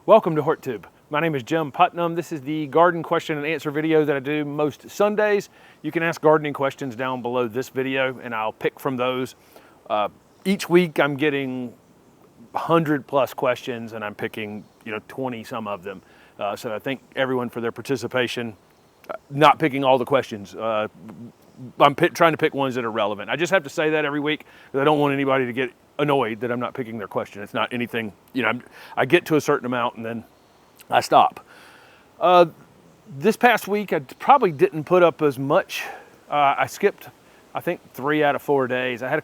Welcome to HortTube. My name is Jim Putnam. This is the garden question and answer video that I do most Sundays. You can ask gardening questions down below this video and I'll pick from those. Each week I'm getting 100 plus questions and I'm picking 20 some of them. So I thank everyone for their participation. Not picking all the questions. I'm trying to pick ones that are relevant. I just have to say that every week because I don't want anybody to get annoyed that I'm not picking their question. It's not anything, I get to a certain amount and then I stop. This past week I probably didn't put up as much. I skipped, I think 3 out of 4 days. I had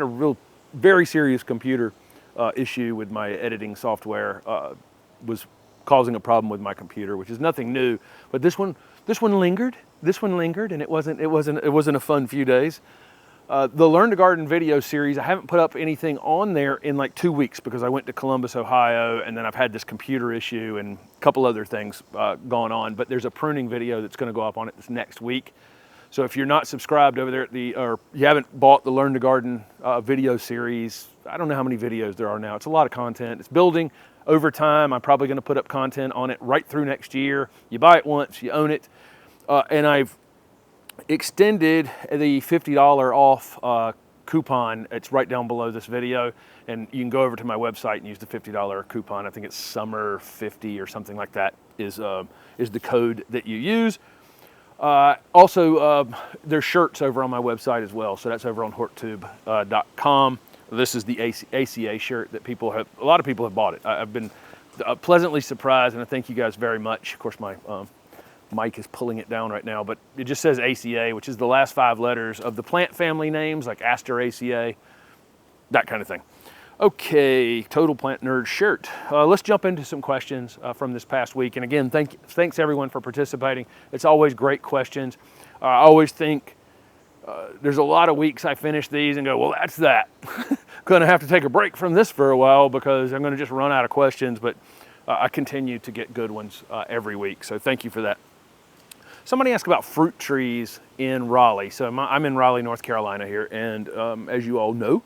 a real, very serious computer issue with my editing software. Was causing a problem with my computer, which is nothing new, but this one lingered. This one lingered, and it wasn't a fun few days. The Learn to Garden video series, I haven't put up anything on there in like 2 weeks because I went to Columbus, Ohio, and then I've had this computer issue and a couple other things going on, but there's a pruning video that's gonna go up on it this next week. So if you're not subscribed over there or you haven't bought the Learn to Garden video series, I don't know how many videos there are now. It's a lot of content. It's building over time. I'm probably gonna put up content on it right through next year. You buy it once, you own it. And I've extended the $50 off coupon. It's right down below this video, and you can go over to my website and use the $50 coupon. I think it's summer 50 or something like that is the code that you use. Also, there's shirts over on my website as well, so that's over on HortTube.com. This is the ACA shirt that a lot of people have bought it. I've been pleasantly surprised, and I thank you guys very much. Of course, my mic is pulling it down right now, but it just says ACA, which is the last 5 letters of the plant family names, like Asteraceae, that kind of thing. Okay, Total Plant Nerd shirt. Let's jump into some questions from this past week. And again, thanks everyone for participating. It's always great questions. I always think there's a lot of weeks I finish these and go, well, that's that. Gonna have to take a break from this for a while because I'm gonna just run out of questions, but I continue to get good ones every week. So thank you for that. Somebody asked about fruit trees in Raleigh. So I'm in Raleigh, North Carolina here, and as you all know,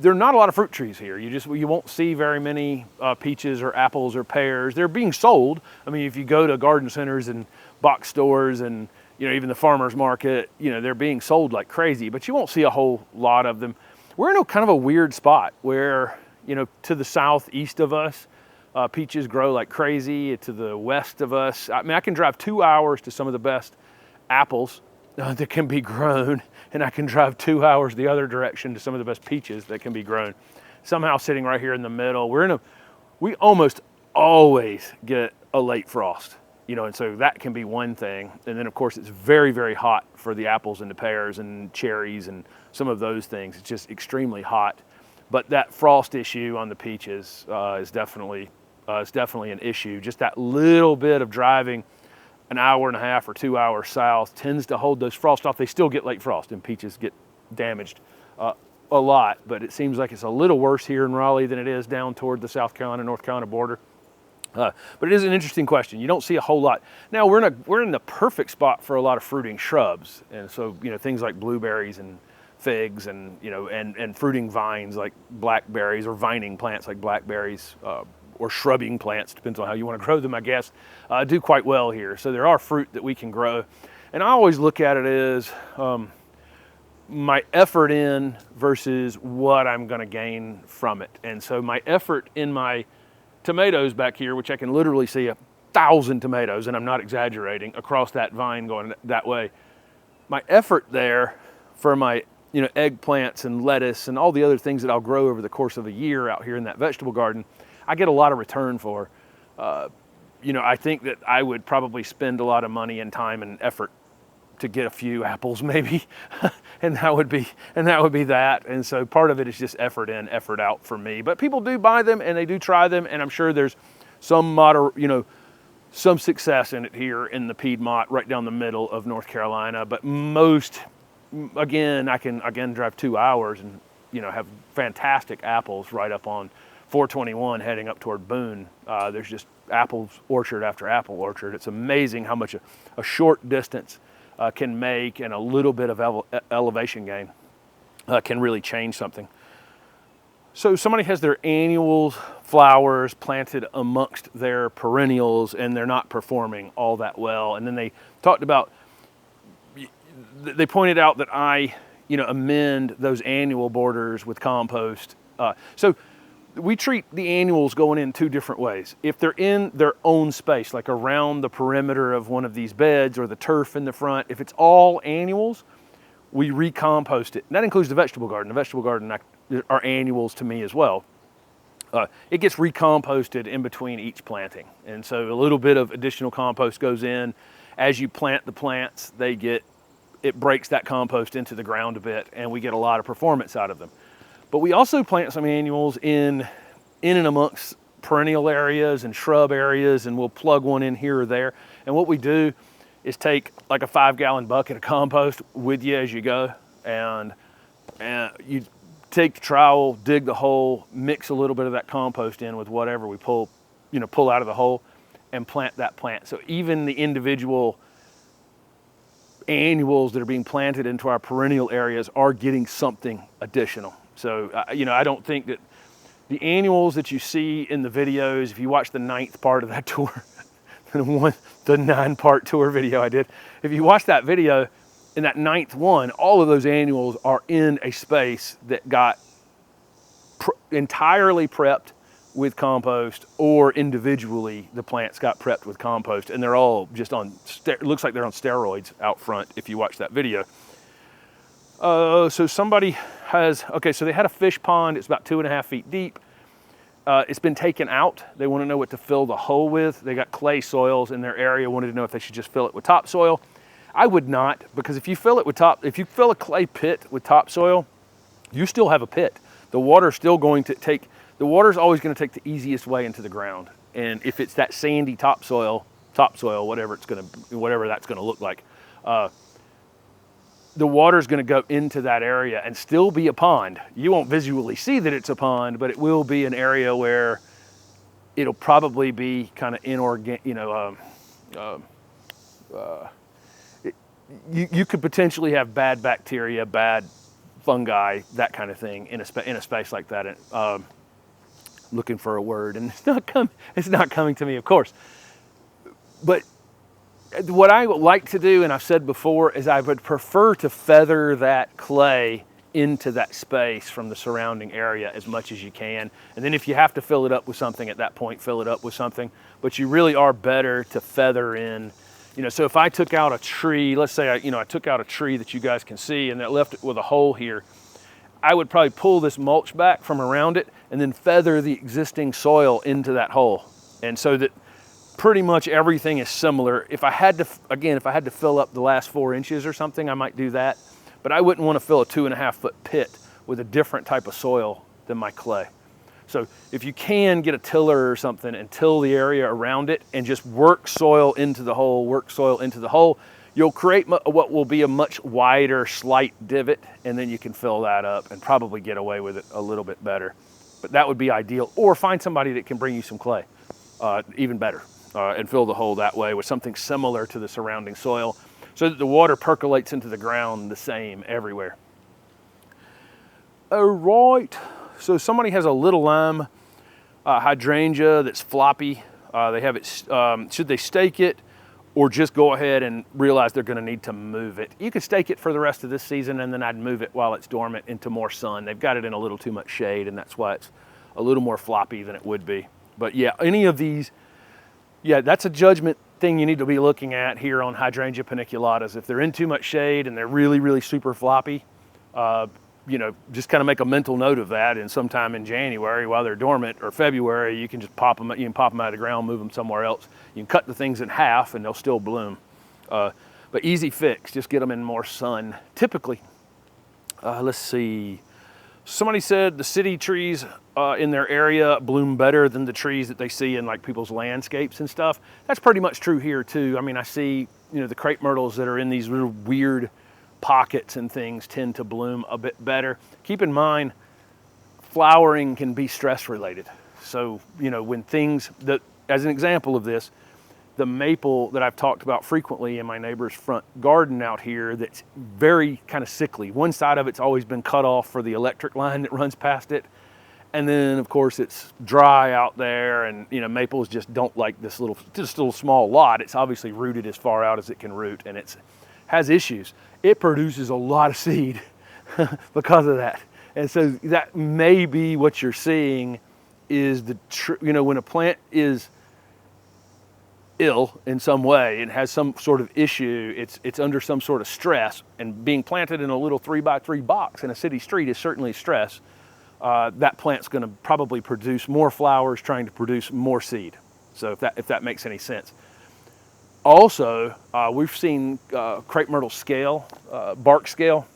there are not a lot of fruit trees here. You won't see very many peaches or apples or pears. They're being sold. I mean, if you go to garden centers and box stores and even the farmer's market, they're being sold like crazy, but you won't see a whole lot of them. We're in a kind of a weird spot where, to the southeast of us, peaches grow like crazy. To the west of us, I can drive 2 hours to some of the best apples that can be grown, and I can drive 2 hours the other direction to some of the best peaches that can be grown. Somehow sitting right here in the middle, we almost always get a late frost, and so that can be one thing. And then of course it's very, very hot for the apples and the pears and cherries and some of those things. It's just extremely hot. But that frost issue on the peaches is definitely an issue. Just that little bit of driving an hour and a half or 2 hours south tends to hold those frost off. They still get late frost and peaches get damaged a lot, but it seems like it's a little worse here in Raleigh than it is down toward the South Carolina, North Carolina border. But it is an interesting question. You don't see a whole lot. Now we're in the perfect spot for a lot of fruiting shrubs. And so, things like blueberries and figs and, and fruiting vines like blackberries, or vining plants like blackberries, or shrubbing plants, depends on how you want to grow them, I guess, do quite well here. So there are fruit that we can grow. And I always look at it as my effort in versus what I'm going to gain from it. And so my effort in my tomatoes back here, which I can literally see 1,000 tomatoes, and I'm not exaggerating, across that vine going that way. My effort there for my eggplants and lettuce and all the other things that I'll grow over the course of a year out here in that vegetable garden, I get a lot of return for. I think that I would probably spend a lot of money and time and effort to get a few apples maybe, and that would be that. And so part of it is just effort in, effort out for me. But people do buy them and they do try them, and I'm sure there's some some success in it here in the Piedmont, right down the middle of North Carolina. But most, again, I can drive 2 hours and have fantastic apples right up on 421 heading up toward Boone. There's just apple orchard after apple orchard. It's amazing how much a short distance can make, and a little bit of elevation gain can really change something. So somebody has their annual flowers planted amongst their perennials, and they're not performing all that well. And then they talked about, they pointed out that I, amend those annual borders with compost. So we treat the annuals going in two different ways. If they're in their own space, like around the perimeter of one of these beds or the turf in the front, if it's all annuals, we recompost it. And that includes the vegetable garden. The vegetable garden are annuals to me as well. It gets recomposted in between each planting. And so a little bit of additional compost goes in. As you plant the plants, it breaks that compost into the ground a bit, and we get a lot of performance out of them. But we also plant some annuals in and amongst perennial areas and shrub areas, and we'll plug one in here or there. And what we do is take like a 5-gallon bucket of compost with you as you go, and you take the trowel, dig the hole, mix a little bit of that compost in with whatever we pull out of the hole, and plant that plant. So even the individual annuals that are being planted into our perennial areas are getting something additional. So, I don't think that the annuals that you see in the videos, if you watch the 9th part of that tour, the 9-part tour video I did, if you watch that video, in that 9th one, all of those annuals are in a space that got entirely prepped with compost, or individually the plants got prepped with compost, and they're all just it looks like they're on steroids out front if you watch that video. So somebody so they had a fish pond. It's about 2.5 feet deep. It's been taken out. They want to know what to fill the hole with. They got clay soils in their area, wanted to know if they should just fill it with topsoil. I would not, because if you fill a clay pit with topsoil, you still have a pit. The water's always going to take the easiest way into the ground. And if it's that sandy topsoil, whatever that's going to look like, the water's going to go into that area and still be a pond. You won't visually see that it's a pond, but it will be an area where it'll probably be kind of inorganic, you could potentially have bad bacteria, bad fungi, that kind of thing in a space like that. And, looking for a word, and it's not coming to me, of course. But what I would like to do, and I've said before, is I would prefer to feather that clay into that space from the surrounding area as much as you can. And then if you have to fill it up with something at that point, fill it up with something. But you really are better to feather in. So if I took out a tree, let's say I took out a tree that you guys can see and I left it with a hole here, I would probably pull this mulch back from around it and then feather the existing soil into that hole. And so that pretty much everything is similar. If I had to fill up the last 4 inches or something, I might do that. But I wouldn't want to fill a 2.5 foot pit with a different type of soil than my clay. So if you can get a tiller or something and till the area around it and just work soil into the hole, you'll create what will be a much wider slight divot, and then you can fill that up and probably get away with it a little bit better. But that would be ideal. Or find somebody that can bring you some clay, even better, and fill the hole that way with something similar to the surrounding soil so that the water percolates into the ground the same everywhere. All right, so somebody has a little lime hydrangea that's floppy. They have it, should they stake it or just go ahead and realize they're gonna need to move it? You could stake it for the rest of this season, and then I'd move it while it's dormant into more sun. They've got it in a little too much shade, and that's why it's a little more floppy than it would be. But yeah, any of these, that's a judgment thing you need to be looking at here on Hydrangea paniculatas. If they're in too much shade and they're really, really super floppy, just kind of make a mental note of that, and sometime in January while they're dormant, or February, you can just pop them out of the ground, move them somewhere else. You can cut the things in half and they'll still bloom. But easy fix, just get them in more sun, typically. Let's see. Somebody said the city trees in their area bloom better than the trees that they see in like people's landscapes and stuff. That's pretty much true here too. I mean, I see, the crepe myrtles that are in these little weird pockets and things tend to bloom a bit better. Keep in mind, flowering can be stress related. So, when as an example of this, the maple that I've talked about frequently in my neighbor's front garden out here that's very kind of sickly. One side of it's always been cut off for the electric line that runs past it. And then of course it's dry out there, and maples just don't like this little small lot. It's obviously rooted as far out as it can root, and it has issues. It produces a lot of seed because of that. And so that may be what you're seeing is when a plant is ill in some way and has some sort of issue, it's under some sort of stress, and being planted in a little 3x3 box in a city street is certainly stress. That plant's going to probably produce more flowers, trying to produce more seed. So if that makes any sense. Also, we've seen crepe myrtle scale, bark scale,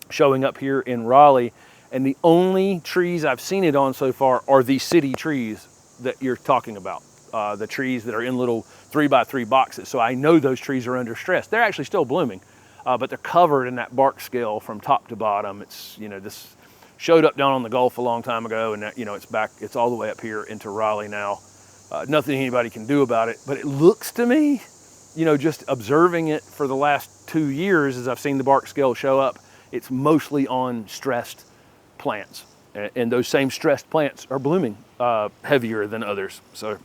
showing up here in Raleigh, and the only trees I've seen it on so far are the city trees that you're talking about. The trees that are in little 3x3 boxes. So I know those trees are under stress. They're actually still blooming, but they're covered in that bark scale from top to bottom. It's, this showed up down on the Gulf a long time ago, and it's back, it's all the way up here into Raleigh now. Nothing anybody can do about it, but it looks to me, just observing it for the last 2 years as I've seen the bark scale show up, it's mostly on stressed plants. And those same stressed plants are blooming heavier than others. So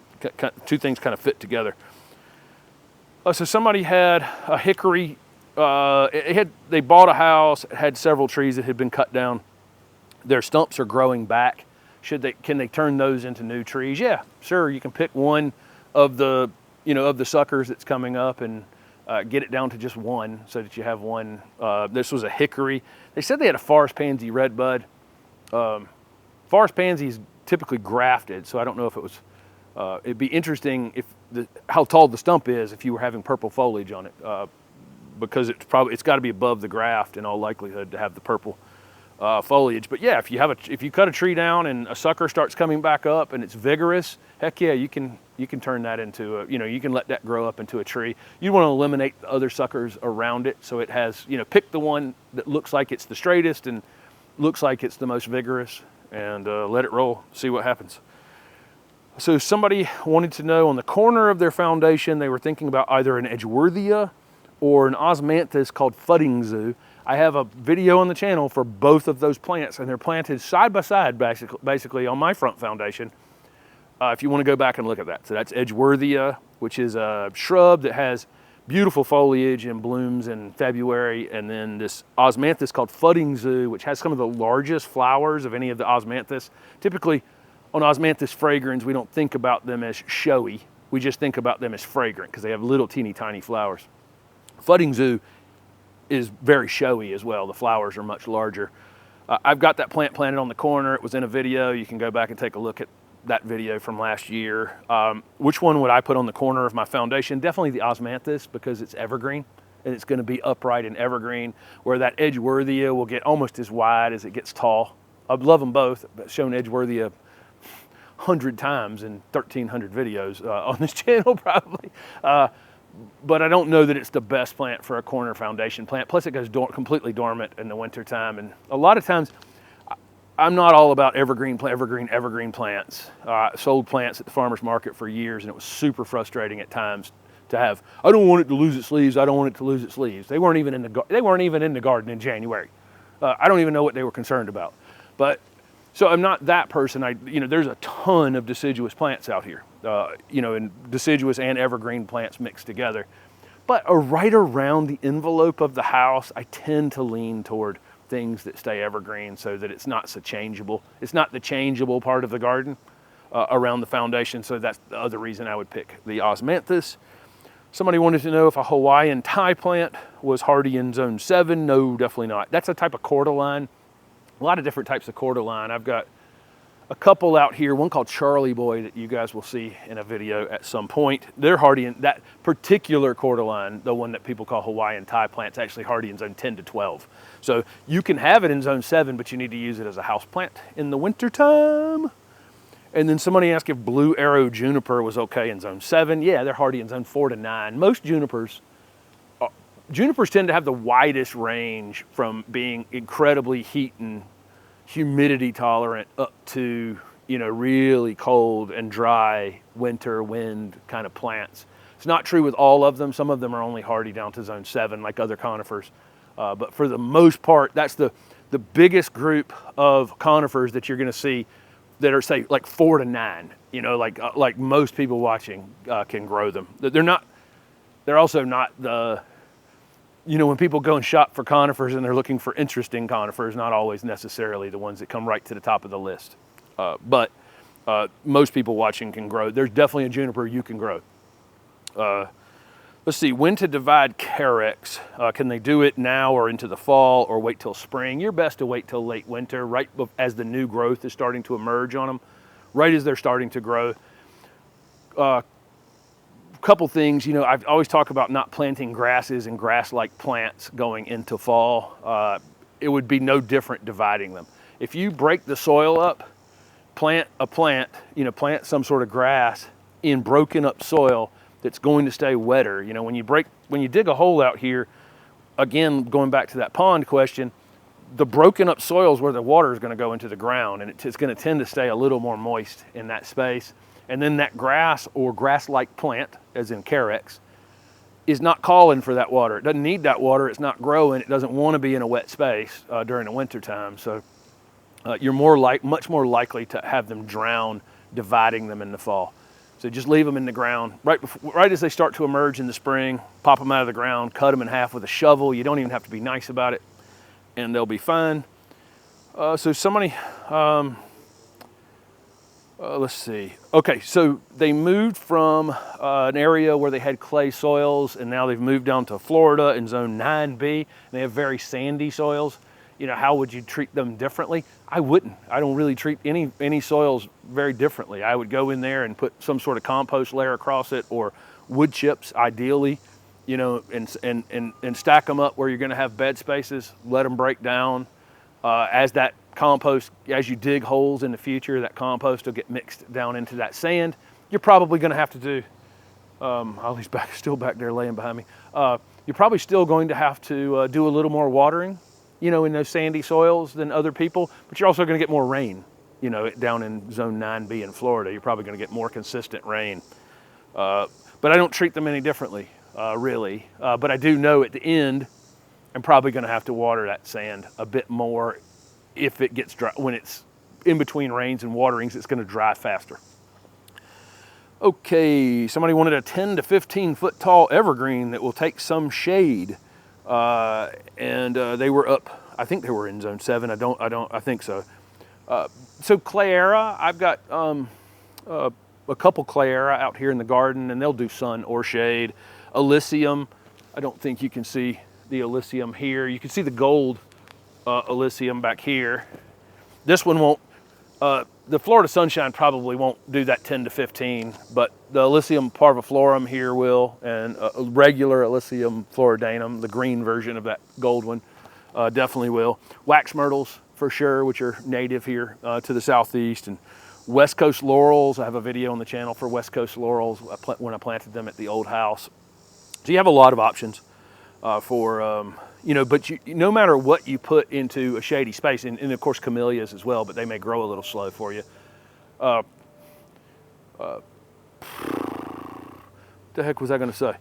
two things kind of fit together. So somebody had a hickory, they bought a house, it had several trees that had been cut down. Their stumps are growing back. Can they turn those into new trees? Yeah, sure. You can pick one of the, of the suckers that's coming up and get it down to just one so that you have one. This was a hickory. They said they had a forest pansy redbud. Forest pansy is typically grafted, so I don't know if it was, it'd be interesting if how tall the stump is if you were having purple foliage on it, because it's got to be above the graft in all likelihood to have the purple foliage. But yeah, if you cut a tree down and a sucker starts coming back up and it's vigorous, heck yeah, you can turn that into you can let that grow up into a tree. You want to eliminate the other suckers around it, so it has, pick the one that looks like it's the straightest and looks like it's the most vigorous, and let it roll, see what happens. So somebody wanted to know on the corner of their foundation, they were thinking about either an Edgeworthia or an Osmanthus called Hydrangea. I have a video on the channel for both of those plants, and they're planted side by side basically on my front foundation. If you want to go back and look at that. So that's Edgeworthia, which is a shrub that has beautiful foliage and blooms in February, and then this Osmanthus called Hydrangea, which has some of the largest flowers of any of the Osmanthus. Typically on Osmanthus fragrans, we don't think about them as showy. We just think about them as fragrant because they have little teeny tiny flowers. Hydrangea is very showy as well. The flowers are much larger. I've got that plant planted on the corner. It was in a video. You can go back and take a look at that video from last year. Which one would I put on the corner of my foundation? Definitely the Osmanthus, because it's evergreen and it's going to be upright and evergreen, where that Edgeworthia will get almost as wide as it gets tall. I love them both. I've shown Edgeworthia 100 times in 1,300 videos on this channel probably. But I don't know that it's the best plant for a corner foundation plant. Plus it goes completely dormant in the winter time. And a lot of times I'm not all about evergreen plants. Sold plants at the farmer's market for years, and it was super frustrating at times to have. I don't want it to lose its leaves. I don't want it to lose its leaves. They weren't even in the garden in January. I don't even know what they were concerned about. But so I'm not that person. There's a ton of deciduous plants out here. And deciduous and evergreen plants mixed together. But right around the envelope of the house, I tend to lean toward things that stay evergreen so that it's not so changeable. It's not the changeable part of the garden around the foundation, so that's the other reason I would pick the Osmanthus. Somebody wanted to know if a Hawaiian Thai plant was hardy in zone 7. No, definitely not. That's a type of cordyline. A lot of different types of cordyline. I've got a couple out here, one called Charlie Boy that you guys will see in a video at some point. They're hardy in that particular cordyline, the one that people call Hawaiian Thai plants, actually hardy in zone 10 to 12. So you can have it in zone 7, but you need to use it as a house plant in the wintertime. And then somebody asked if Blue Arrow Juniper was okay in zone 7. Yeah, they're hardy in zone 4 to 9. Most junipers tend to have the widest range from being incredibly heat and humidity tolerant up to, really cold and dry winter wind kind of plants. It's not true with all of them. Some of them are only hardy down to zone 7 like other conifers. But for the most part, that's the biggest group of conifers that you're going to see that are, say, like 4 to 9. You know, like most people watching can grow them. They're also not the, you know, when people go and shop for conifers and they're looking for interesting conifers, not always necessarily the ones that come right to the top of the list. But most people watching can grow. There's definitely a juniper you can grow. Let's see, when to divide Carex. Can they do it now or into the fall or wait till spring? You're best to wait till late winter, right as the new growth is starting to emerge on them, right as they're starting to grow. Couple things, you know, I've always talked about not planting grasses and grass-like plants going into fall. It would be no different dividing them. If you break the soil up, plant some sort of grass in broken up soil that's going to stay wetter. You know, when you dig a hole out here, again, going back to that pond question, the broken up soil is where the water is going to go into the ground, and it's going to tend to stay a little more moist in that space. And then that grass or grass-like plant, as in Carex, is not calling for that water. It doesn't need that water. It's not growing. It doesn't want to be in a wet space during the winter time. So you're much more likely to have them drown dividing them in the fall. So just leave them in the ground right as they start to emerge in the spring. Pop them out of the ground, cut them in half with a shovel. You don't even have to be nice about it, and they'll be fine. So somebody. Let's see. Okay, so they moved from an area where they had clay soils, and now they've moved down to Florida in zone 9B, and they have very sandy soils. You know, how would you treat them differently? I wouldn't. I don't really treat any soils very differently. I would go in there and put some sort of compost layer across it, or wood chips, ideally, you know, and stack them up where you're going to have bed spaces. Let them break down as that compost, as you dig holes in the future, that compost will get mixed down into that sand. You're probably going to have to do, Ollie's still back there laying behind me. You're probably still going to have to do a little more watering, you know, in those sandy soils than other people, but you're also going to get more rain, you know, down in zone 9B in Florida. You're probably going to get more consistent rain. But I don't treat them any differently, really. But I do know at the end, I'm probably going to have to water that sand a bit more. If it gets dry, when it's in between rains and waterings, it's going to dry faster. Okay, somebody wanted a 10 to 15 foot tall evergreen that will take some shade, and they were up. I think they were in zone 7. I think so. So Clayera, I've got a couple Clayera out here in the garden, and they'll do sun or shade. Elysium, I don't think you can see the Elysium here. You can see the gold Elysium back here. This one won't, the Florida Sunshine probably won't do that 10 to 15, but the Elysium parviflorum here will, and a regular Elysium floridanum, the green version of that gold one, definitely will. Wax myrtles for sure, which are native here to the southeast, and West Coast laurels. I have a video on the channel for West Coast laurels when I planted them at the old house. So you have a lot of options for you know, but no matter what you put into a shady space, and of course camellias as well, but they may grow a little slow for you. What the heck was I going to say?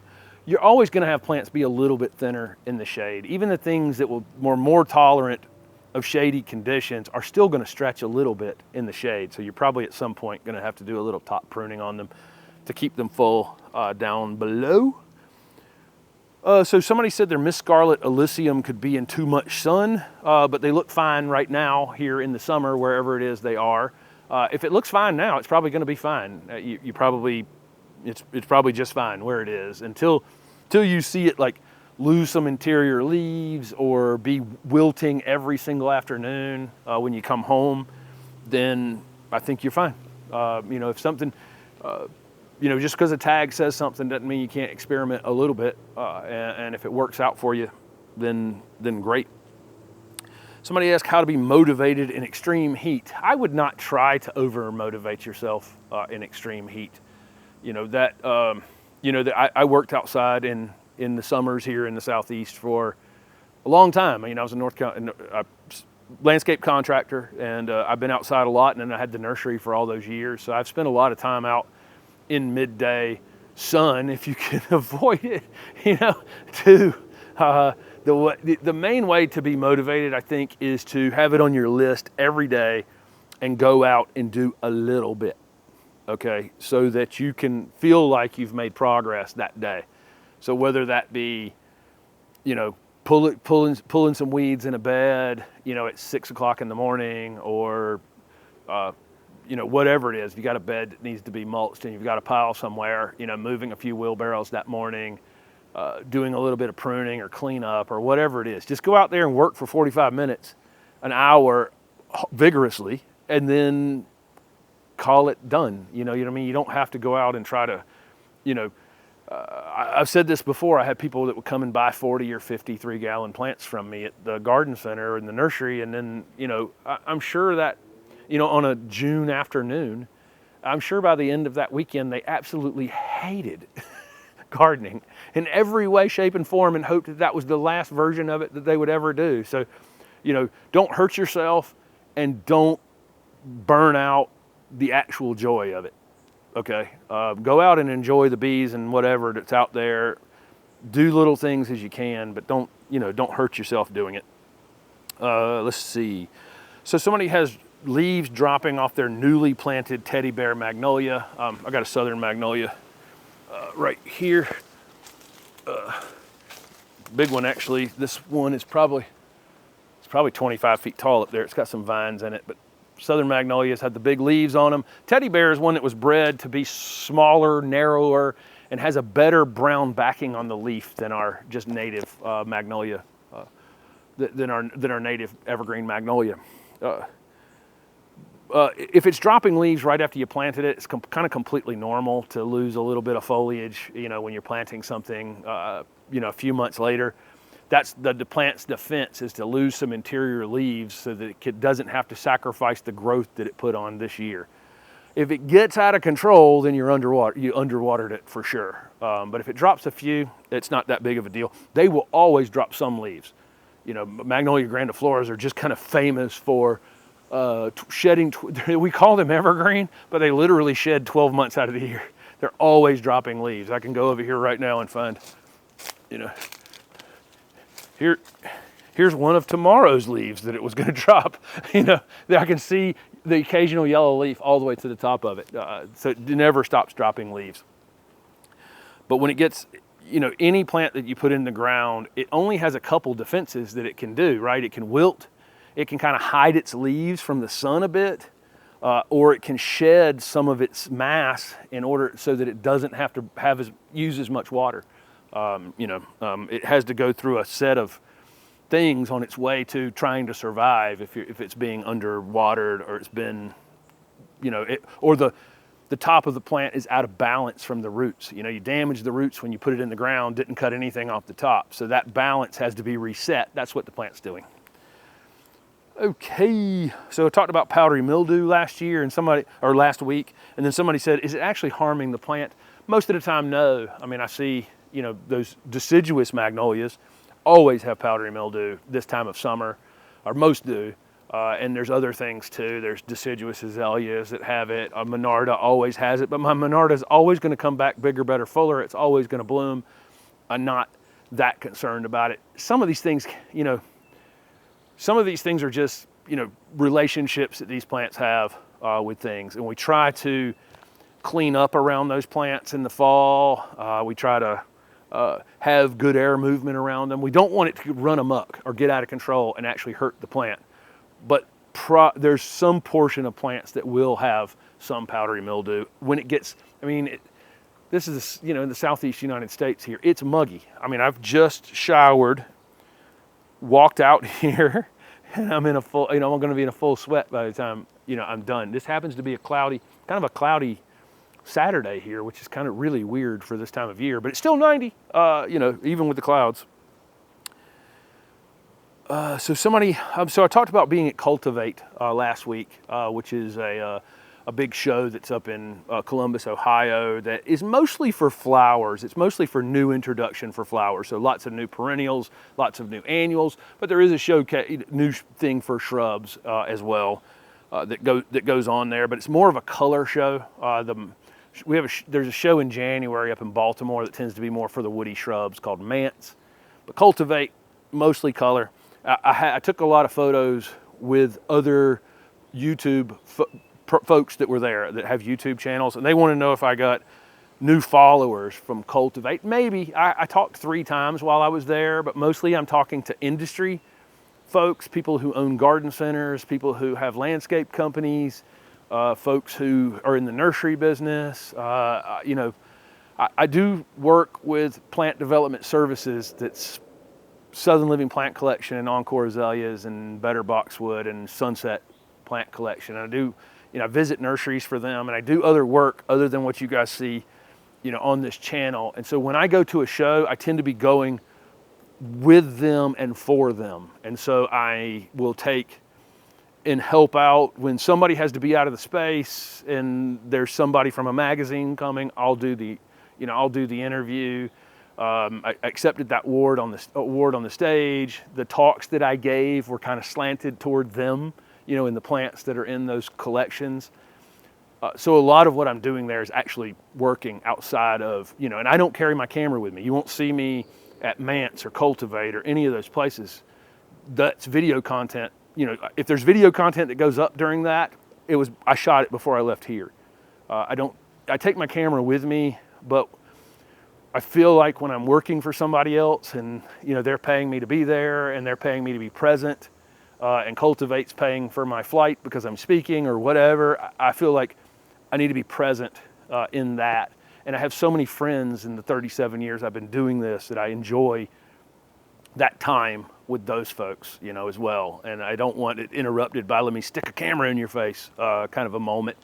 You're always going to have plants be a little bit thinner in the shade. Even the things that will more tolerant of shady conditions are still going to stretch a little bit in the shade. So you're probably at some point going to have to do a little top pruning on them to keep them full down below. So somebody said their Miss Scarlet Elysium could be in too much sun, but they look fine right now here in the summer, wherever it is they are. If it looks fine now, it's probably going to be fine. It's probably just fine where it is until you see it like lose some interior leaves or be wilting every single afternoon when you come home. Then I think you're fine. You know, if something. You know, just because a tag says something doesn't mean you can't experiment a little bit. And if it works out for you, then great. Somebody asked how to be motivated in extreme heat. I would not try to over-motivate yourself in extreme heat. You know, I worked outside in the summers here in the Southeast for a long time. I mean, I was a landscape contractor, and I've been outside a lot, and then I had the nursery for all those years. So I've spent a lot of time out in midday sun, if you can avoid it, you know. The main way to be motivated, I think, is to have it on your list every day and go out and do a little bit, okay, so that you can feel like you've made progress that day. So whether that be, you know, pulling some weeds in a bed, you know, at 6 o'clock in the morning, or you know, whatever it is. If you got a bed that needs to be mulched and you've got a pile somewhere, you know, moving a few wheelbarrows that morning, doing a little bit of pruning or cleanup or whatever it is. Just go out there and work for 45 minutes, an hour vigorously, and then call it done. You know what I mean? You don't have to go out and try to, you know, I've said this before. I had people that would come and buy 40 or 50 3-gallon plants from me at the garden center or in the nursery. And then, you know, I'm sure that, you know, on a June afternoon, I'm sure by the end of that weekend, they absolutely hated gardening in every way, shape, and form, and hoped that that was the last version of it that they would ever do. So, you know, don't hurt yourself and don't burn out the actual joy of it. Okay, go out and enjoy the bees and whatever that's out there. Do little things as you can, but don't hurt yourself doing it. Let's see. So somebody has leaves dropping off their newly planted teddy bear magnolia. I got a southern magnolia right here. Big one actually. This one is probably 25 feet tall up there. It's got some vines in it, but southern magnolias had the big leaves on them. Teddy bear is one that was bred to be smaller, narrower, and has a better brown backing on the leaf than our just native magnolia, than our native evergreen magnolia. If it's dropping leaves right after you planted it, it's kind of completely normal to lose a little bit of foliage. You know, when you're planting something, you know, a few months later. That's the plant's defense, is to lose some interior leaves so that it doesn't have to sacrifice the growth that it put on this year. If it gets out of control, then you underwatered it for sure. But if it drops a few, it's not that big of a deal. They will always drop some leaves. You know, Magnolia grandifloras are just kind of famous for shedding. We call them evergreen, but they literally shed 12 months out of the year. They're always dropping leaves. I can go over here right now and find, you know, here's one of tomorrow's leaves that it was going to drop. You know, I can see the occasional yellow leaf all the way to the top of it. So it never stops dropping leaves. But when it gets, you know, any plant that you put in the ground, it only has a couple defenses that it can do, right? It can wilt, it can kind of hide its leaves from the sun a bit, or it can shed some of its mass in order so that it doesn't have to use as much water. It has to go through a set of things on its way to trying to survive if it's being underwatered, or it's been, you know, or the top of the plant is out of balance from the roots. You know, you damage the roots when you put it in the ground, didn't cut anything off the top. So that balance has to be reset. That's what the plant's doing. Okay, so I talked about powdery mildew last week, and then somebody said, is it actually harming the plant? Most of the time, no. I mean, I see, you know, those deciduous magnolias always have powdery mildew this time of summer, or most do. And there's other things too. There's deciduous azaleas that have it. A Monarda always has it, but my Monarda is always going to come back bigger, better, fuller. It's always going to bloom. I'm not that concerned about it. Some of these things, you know, are just, you know, relationships that these plants have with things. And we try to clean up around those plants in the fall. We try to have good air movement around them. We don't want it to run amok or get out of control and actually hurt the plant. But there's some portion of plants that will have some powdery mildew. When it gets, I mean, this is, you know, in the southeast United States here, it's muggy. I mean, I've just showered, walked out here, and I'm in a full, you know, I'm going to be in a full sweat by the time, you know, I'm done. This happens to be a cloudy Saturday here, which is kind of really weird for this time of year, but it's still 90, you know, even with the clouds. So I talked about being at Cultivate last week, which is a big show that's up in Columbus, Ohio, that is mostly for flowers. It's mostly for new introduction for flowers. So lots of new perennials, lots of new annuals, but there is a new thing for shrubs as well that goes on there. But it's more of a color show. There's a show in January up in Baltimore that tends to be more for the woody shrubs called Mance. But Cultivate, mostly color. I took a lot of photos with other YouTube folks that were there that have YouTube channels, and they want to know if I got new followers from Cultivate. Maybe. I talked 3 times while I was there, but mostly I'm talking to industry folks, people who own garden centers, people who have landscape companies, folks who are in the nursery business. You know, I do work with plant development services that's Southern Living Plant Collection and Encore Azaleas and Better Boxwood and Sunset Plant Collection. And I do, you know, I visit nurseries for them, and I do other work other than what you guys see, you know, on this channel. And so when I go to a show, I tend to be going with them and for them. And so I will take and help out when somebody has to be out of the space and there's somebody from a magazine coming. I'll do the interview. I accepted that award on the stage. The talks that I gave were kind of slanted toward them, you know, in the plants that are in those collections. So a lot of what I'm doing there is actually working outside of, you know, and I don't carry my camera with me. You won't see me at Mance or Cultivate or any of those places. That's video content. You know, if there's video content that goes up during that, I shot it before I left here. I take my camera with me, but I feel like when I'm working for somebody else and, you know, they're paying me to be there and they're paying me to be present, and Cultivate's paying for my flight because I'm speaking or whatever, I feel like I need to be present in that. And I have so many friends in the 37 years I've been doing this that I enjoy that time with those folks, you know, as well. And I don't want it interrupted by, let me stick a camera in your face, kind of a moment.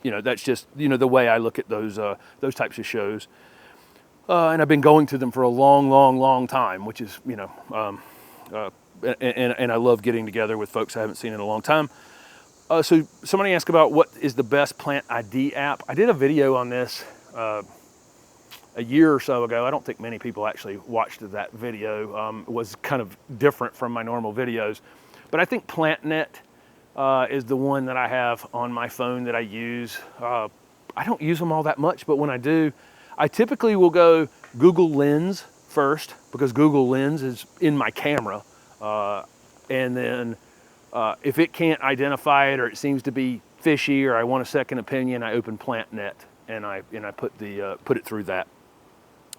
You know, that's just, you know, the way I look at those types of shows. And I've been going to them for a long, long, long time, which is, you know, and I love getting together with folks I haven't seen in a long time. So somebody asked about what is the best plant ID app. I did a video on this a year or so ago. I don't think many people actually watched that video. It was kind of different from my normal videos. But I think PlantNet is the one that I have on my phone that I use. I don't use them all that much, but when I do, I typically will go Google Lens first because Google Lens is in my camera. And then if it can't identify it or it seems to be fishy or I want a second opinion, I open PlantNet and I put it through that.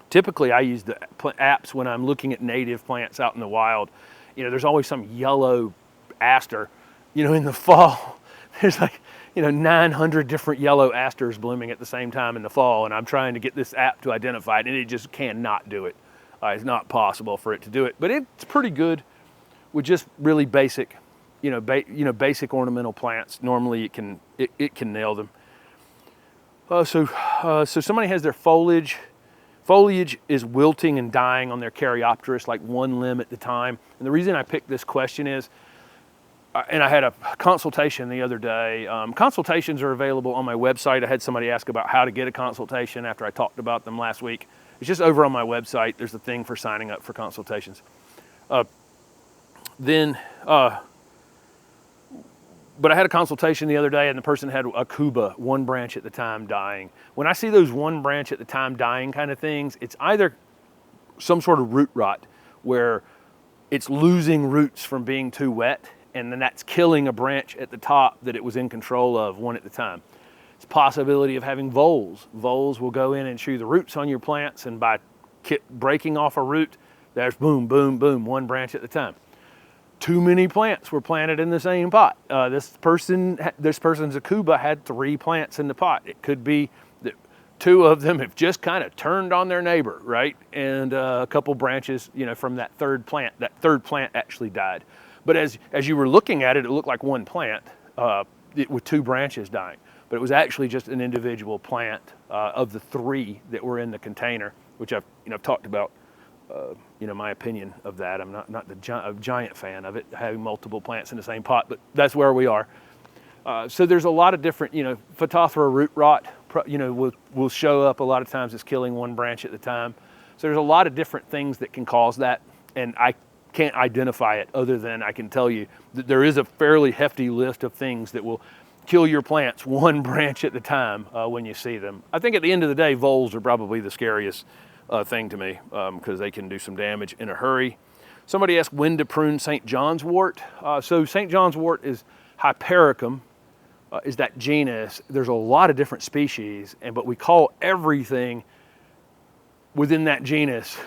Typically, I use the apps when I'm looking at native plants out in the wild. You know, there's always some yellow aster. You know, in the fall, there's like, you know, 900 different yellow asters blooming at the same time in the fall, and I'm trying to get this app to identify it, and it just cannot do it. It's not possible for it to do it, but it's pretty good with just really basic, basic ornamental plants. Normally, it can nail them. So somebody has their foliage. Foliage is wilting and dying on their Careopteris, like one limb at the time. And the reason I picked this question is, and I had a consultation the other day. Consultations are available on my website. I had somebody ask about how to get a consultation after I talked about them last week. It's just over on my website. There's a thing for signing up for consultations. But I had a consultation the other day, and the person had a Cuba, one branch at the time, dying. When I see those one branch at the time dying kind of things, it's either some sort of root rot where it's losing roots from being too wet, and then that's killing a branch at the top that it was in control of one at the time. It's a possibility of having voles. Voles will go in and chew the roots on your plants, and by breaking off a root, there's boom, boom, boom, one branch at the time. Too many plants were planted in the same pot. This person's Akuba had 3 plants in the pot. It could be that 2 of them have just kind of turned on their neighbor, right? And a couple branches, from that third plant actually died. But as you were looking at it, it looked like one plant with 2 branches dying. But it was actually just an individual plant of the 3 that were in the container, which I've talked about. My opinion of that. I'm not a giant fan of it, having multiple plants in the same pot, but that's where we are. So there's a lot of different, Phytophthora root rot, will show up a lot of times as killing one branch at the time. So there's a lot of different things that can cause that, and I can't identify it other than I can tell you that there is a fairly hefty list of things that will kill your plants one branch at the time when you see them. I think at the end of the day, voles are probably the scariest thing to me because they can do some damage in a hurry. Somebody asked when to prune St. John's wort. So St. John's wort is Hypericum, is that genus. There's a lot of different species, but we call everything within that genus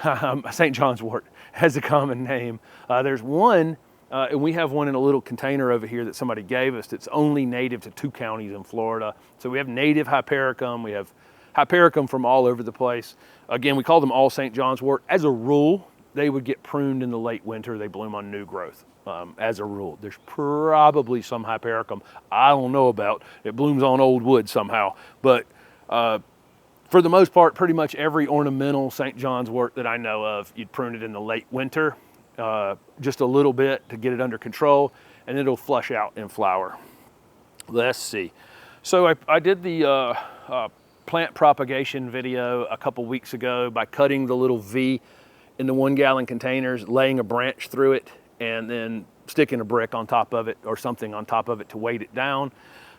St. John's wort has a common name. There's one, and we have one in a little container over here that somebody gave us that's only native to 2 counties in Florida. So we have native Hypericum, we have Hypericum from all over the place. Again, we call them all St. John's wort. As a rule, they would get pruned in the late winter. They bloom on new growth. As a rule, there's probably some Hypericum I don't know about. It blooms on old wood somehow, but for the most part, pretty much every ornamental St. John's wort that I know of, you'd prune it in the late winter, just a little bit to get it under control, and it'll flush out in flower. Let's see. So I did the plant propagation video a couple weeks ago by cutting the little V in the 1 gallon containers, laying a branch through it, and then sticking a brick on top of it or something on top of it to weight it down.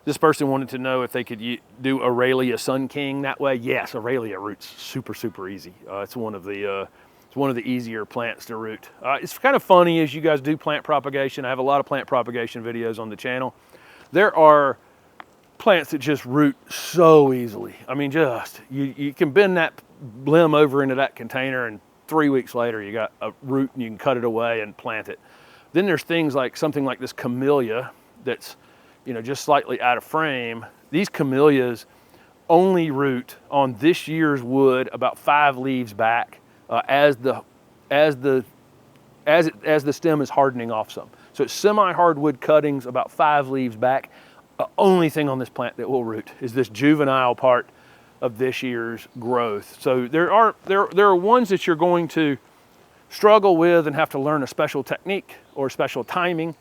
This person wanted to know if they could do Aurelia Sun King that way. Yes, Aurelia roots super easy. It's one of the easier plants to root. It's kind of funny as you guys do plant propagation. I have a lot of plant propagation videos on the channel. There are plants that just root so easily. I mean, just you can bend that limb over into that container, and 3 weeks later you got a root and you can cut it away and plant it. Then there's things like something like this camellia that's, you know, just slightly out of frame. These camellias only root on this year's wood about 5 leaves back as the stem is hardening off some. So it's semi-hardwood cuttings about 5 leaves back. The only thing on this plant that will root is this juvenile part of this year's growth. So there are ones that you're going to struggle with and have to learn a special technique or special timing.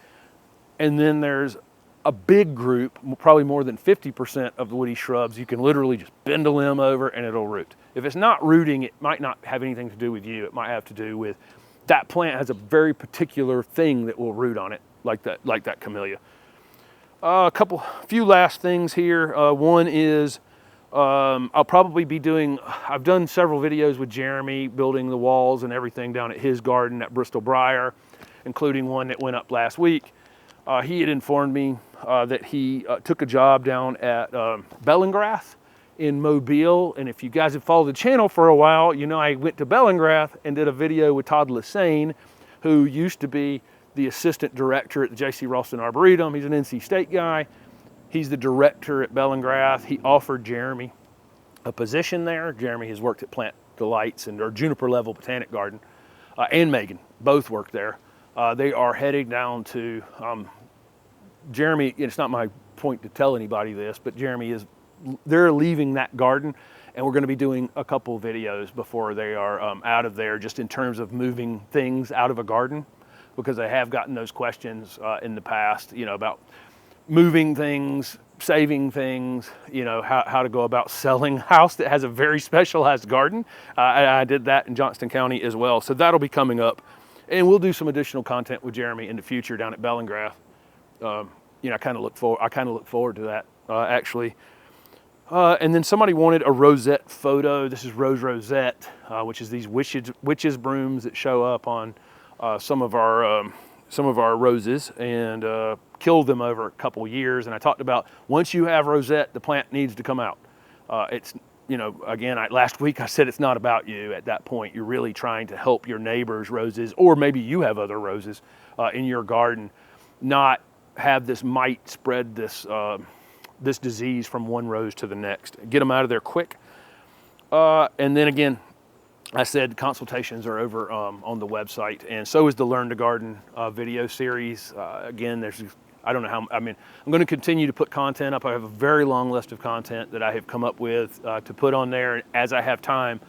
And then there's a big group, probably more than 50% of the woody shrubs, you can literally just bend a limb over and it'll root. If it's not rooting, it might not have anything to do with you. It might have to do with that plant has a very particular thing that will root on it, like that camellia. Few last things here. One is I'll probably be I've done several videos with Jeremy building the walls and everything down at his garden at Bristol Briar, including one that went up last week. He had informed me that he took a job down at Bellingrath in Mobile. And if you guys have followed the channel for a while, you know I went to Bellingrath and did a video with Todd Lassane, who used to be the assistant director at the J.C. Ralston Arboretum. He's an NC State guy. He's the director at Bellingrath. He offered Jeremy a position there. Jeremy has worked at Plant Delights or Juniper Level Botanic Garden, and Megan both work there. They are heading down to Jeremy. It's not my point to tell anybody this, but they're leaving that garden, and we're going to be doing a couple videos before they are out of there, just in terms of moving things out of a garden, because I have gotten those questions in the past, you know, about moving things, saving things, you know, how to go about selling a house that has a very specialized garden. I did that in Johnston County as well, so that'll be coming up. And we'll do some additional content with Jeremy in the future down at Bellingrath. You know, I kind of look forward to that, actually. And then somebody wanted a rosette photo. This is Rose Rosette, which is these witches brooms that show up on some of our roses, and killed them over a couple years. And I talked about, once you have rosette, the plant needs to come out. It's, you know, again, last week I said it's not about you at that point. You're really trying to help your neighbor's roses, or maybe you have other roses in your garden, not have this mite spread this disease from one rose to the next. Get them out of there quick. And then again, I said consultations are over on the website, and so is the Learn to Garden video series. Again, I don't know how, I'm going to continue to put content up. I have a very long list of content that I have come up with to put on there as I have time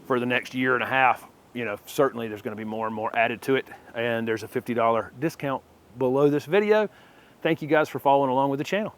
for the next year and a half. You know, certainly there's going to be more and more added to it, and there's a $50 discount below this video. Thank you guys for following along with the channel.